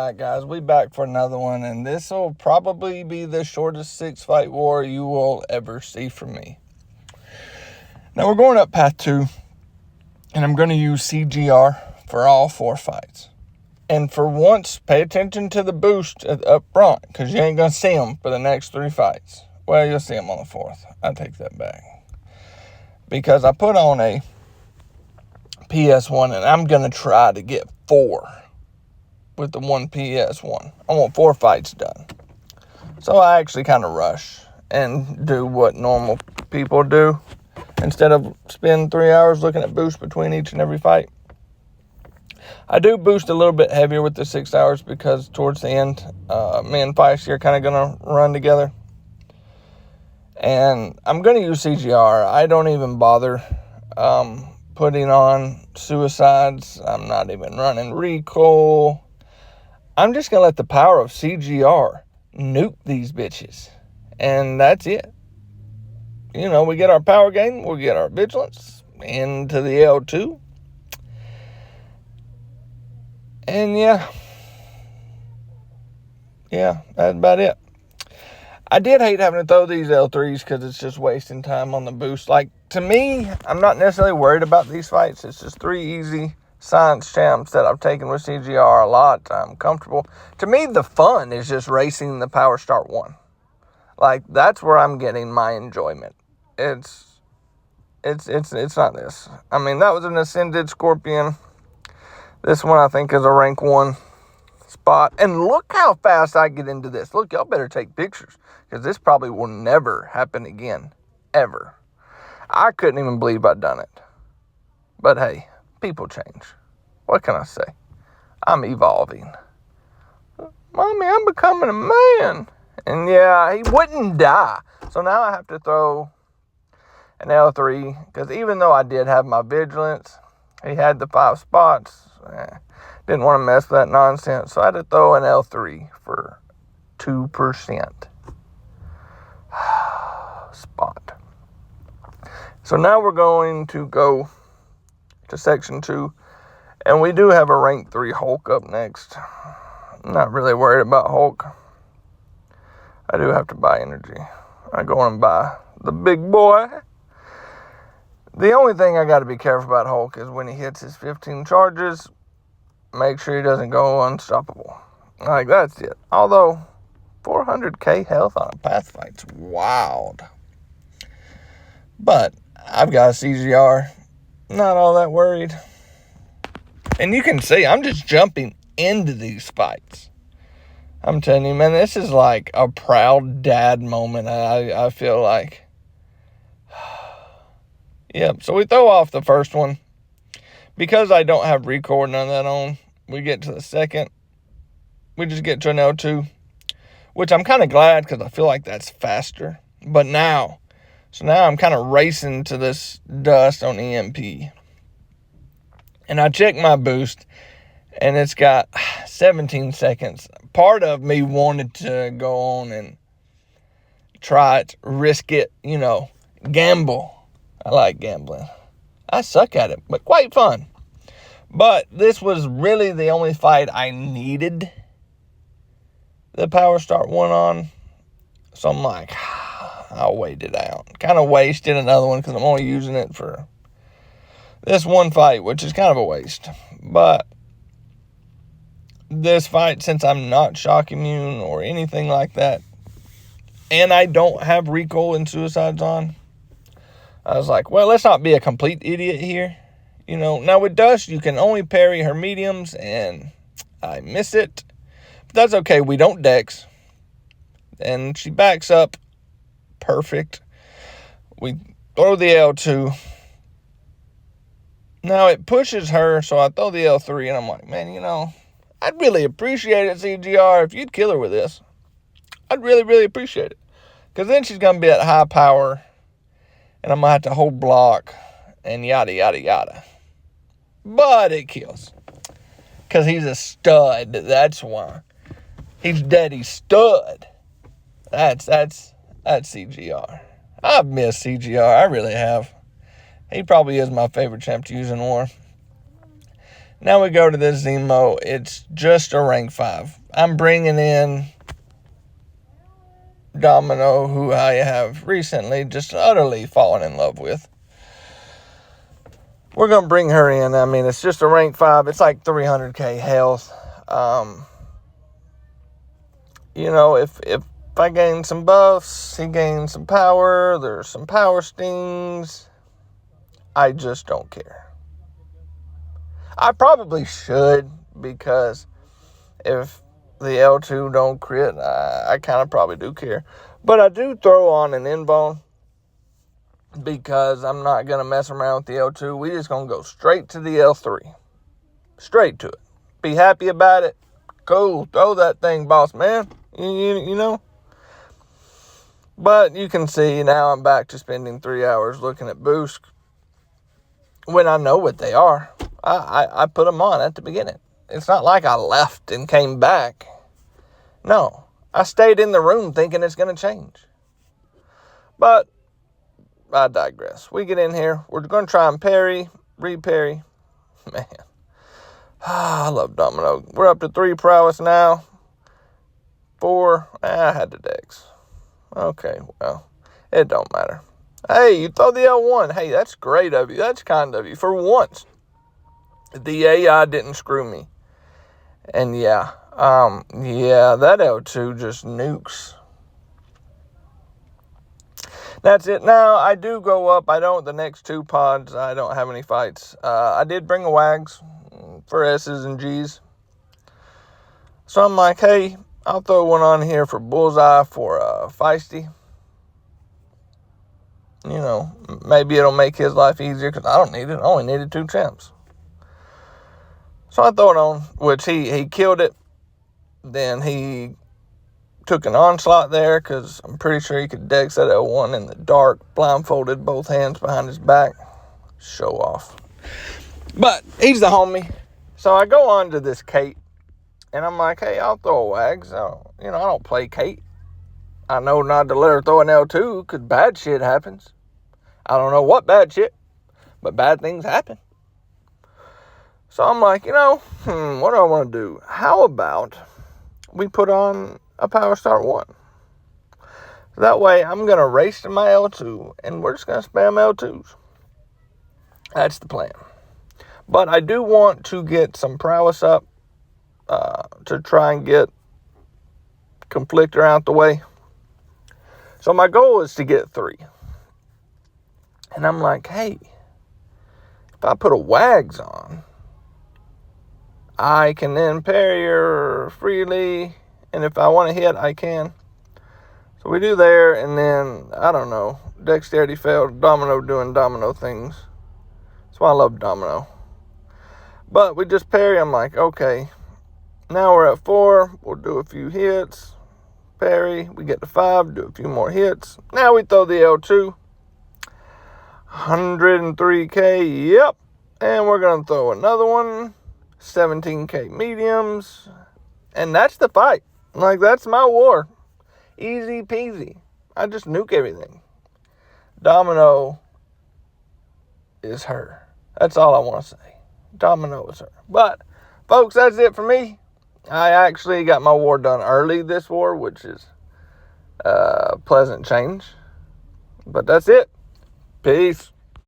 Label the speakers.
Speaker 1: Alright guys, we back for another one, and this will probably be the shortest 6-fight war you will ever see from me. Now we're going up path 2, and I'm going to use CGR for all 4 fights. And for once, pay attention to the boost up front, because you ain't going to see them for the next 3 fights. Well, you'll see them on the 4th. I take that back. Because I put on a PS1, and I'm going to try to get 4 with the one PS1. I want 4 fights done. So I actually kind of rush and do what normal people do. Instead of spend 3 hours looking at boost between each and every fight. I do boost a little bit heavier with the 6 hours because towards the end, me and Feisty are kind of going to run together. And I'm going to use CGR. I don't even bother putting on suicides. I'm not even running recoil. I'm just going to let the power of CGR nuke these bitches. And that's it. You know, we get our power gain, we'll get our vigilance into the L2. And yeah, that's about it. I did hate having to throw these L3s because it's just wasting time on the boost. Like, to me, I'm not necessarily worried about these fights. It's just 3 easy science champs that I've taken with CGR a lot. I'm comfortable. To me, the fun is just racing the Power Start 1. Like, that's where I'm getting my enjoyment. It's not this. I mean, that was an Ascended Scorpion. This one, I think, is a rank 1 spot. And look how fast I get into this. Look, y'all better take pictures, because this probably will never happen again. Ever. I couldn't even believe I'd done it. But hey, people change. What can I say? I'm evolving. Mommy, I'm becoming a man. And yeah, he wouldn't die. So now I have to throw an L3. Because even though I did have my vigilance, he had the 5 spots. Didn't want to mess with that nonsense. So I had to throw an L3 for 2% spot. So now we're going to go to section 2. And we do have a rank 3 Hulk up next. I'm not really worried about Hulk. I do have to buy energy. I go and buy the big boy. The only thing I got to be careful about Hulk is when he hits his 15 charges, make sure he doesn't go unstoppable. Like, that's it. Although, 400k health on a path fight's wild. But, I've got a CGR. Not all that worried. And you can see, I'm just jumping into these fights. I'm telling you, man, this is like a proud dad moment, I feel like. Yep, so we throw off the first one. Because I don't have recoil or none of that on, we get to the second. We just get to an L2. Which I'm kind of glad, because I feel like that's faster. But now, so now I'm kind of racing to this dust on EMP. And I check my boost, and it's got 17 seconds. Part of me wanted to go on and try it, risk it, you know, gamble. I like gambling. I suck at it, but quite fun. But this was really the only fight I needed the Power Start 1 on. So I'm like, I'll wait it out. Kind of wasted another one because I'm only using it for this one fight, which is kind of a waste. But this fight, since I'm not shock immune or anything like that, and I don't have recoil and suicides on, I was like, well, let's not be a complete idiot here. You know, now with dust, you can only parry her mediums, and I miss it. But that's okay. We don't dex. And she backs up. Perfect. We throw the L2. Now it pushes her, so I throw the L3, and I'm like, man, you know, I'd really appreciate it, CGR, if you'd kill her with this. I'd really, really appreciate it. Because then she's going to be at high power, and I'm going to have to hold block, and yada, yada, yada. But it kills. Because he's a stud. That's why. He's daddy's stud. That's CGR. I've missed CGR. I really have. He probably is my favorite champ to use in war. Now we go to this Zemo. It's just a rank 5. I'm bringing in Domino, who I have recently just utterly fallen in love with. We're going to bring her in. I mean, it's just a rank 5. It's like 300k health. You know, if I gain some buffs, he gains some power, there's some power stings, I just don't care. I probably should, because if the L2 don't crit, I kind of probably do care. But I do throw on an invuln, because I'm not going to mess around with the L2. We just going to go straight to the L3. Straight to it. Be happy about it. Cool. Throw that thing, boss man. You know? But you can see now I'm back to spending 3 hours looking at boosts when I know what they are. I put them on at the beginning. It's not like I left and came back. No. I stayed in the room thinking it's going to change. But I digress. We get in here. We're going to try and parry, re-parry. Man. I love Domino. We're up to 3 prowess now. 4. I had the dex. Okay, well, it don't matter. Hey, you throw the L1. Hey, that's great of you. That's kind of you. For once, the AI didn't screw me. And yeah, that L2 just nukes. That's it. Now, I do go up. The next 2 pods, I don't have any fights. I did bring a Wags for S's and G's. So I'm like, hey, I'll throw one on here for Bullseye for Feisty. You know, maybe it'll make his life easier, because I don't need it. I only needed 2 champs. So I throw it on, which he killed it. Then he took an onslaught there, because I'm pretty sure he could dex that L1 in the dark, blindfolded, both hands behind his back. Show off. But he's the homie. So I go on to this Kate, and I'm like, hey, I'll throw a Wags. I don't play Kate. I know not to let her throw an L2, because bad shit happens. I don't know what bad shit, but bad things happen. So I'm like, what do I want to do? How about we put on a Power Start 1? That way, I'm going to race to my L2, and we're just going to spam L2s. That's the plan. But I do want to get some prowess up to try and get Conflictor out the way. So my goal is to get 3. And I'm like, hey, if I put a Wags on, I can then parry her freely. And if I want to hit, I can. So we do there, and then, I don't know, dexterity failed, Domino doing Domino things. That's why I love Domino. But we just parry. I'm like, okay, now we're at 4. We'll do a few hits. Parry. We get to 5. Do a few more hits. Now we throw the L2. 103k. Yep. And we're going to throw another one. 17k mediums. And that's the fight. Like, that's my war. Easy peasy. I just nuke everything. Domino is her. That's all I want to say. Domino is her. But, folks, that's it for me. I actually got my war done early this war, which is a pleasant change. But that's it. Peace.